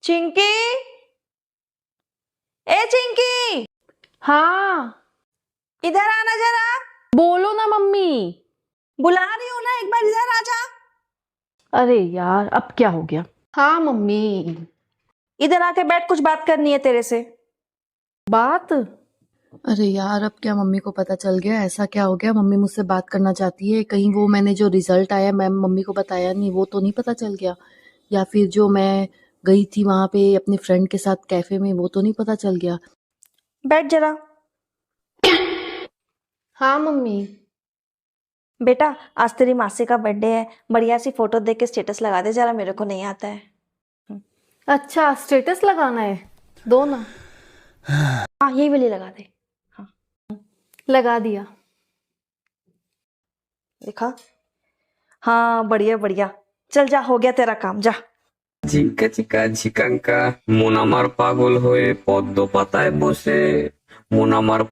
चिंकी, ए चिंकी, हाँ इधर आना जरा। बोलो ना मम्मी। बुला रही हूँ ना, एक बार इधर आ जा। अरे यार अब क्या हो गया। हाँ मम्मी। इधर आके बैठ, कुछ बात करनी है तेरे से। बात? अरे यार अब क्या मम्मी को पता चल गया? ऐसा क्या हो गया? मम्मी मुझसे बात करना चाहती है। कहीं वो मैंने जो रिजल्ट आया मैं मम्मी को बताया नहीं, वो तो नहीं पता चल गया? या फिर जो मैं गई थी वहां पे अपनी फ्रेंड के साथ कैफे में, वो तो नहीं पता चल गया? बैठ जरा। हाँ मम्मी। बेटा, आज तेरी मासी का बर्थडे है, बढ़िया सी फोटो देख के स्टेटस लगा दे जरा, मेरे को नहीं आता है। अच्छा स्टेटस लगाना है, दो ना। हाँ, यही वाली लगा दे। हाँ, लगा दिया। देखा? हाँ, बढ़िया बढ़िया। चल जा, हो गया तेरा काम, जा। ঝিঙ্কা চিকা ঝিকাঙ্কা মন আমার পাগল হয়ে পদ্ম পাতায় বসে মন আমার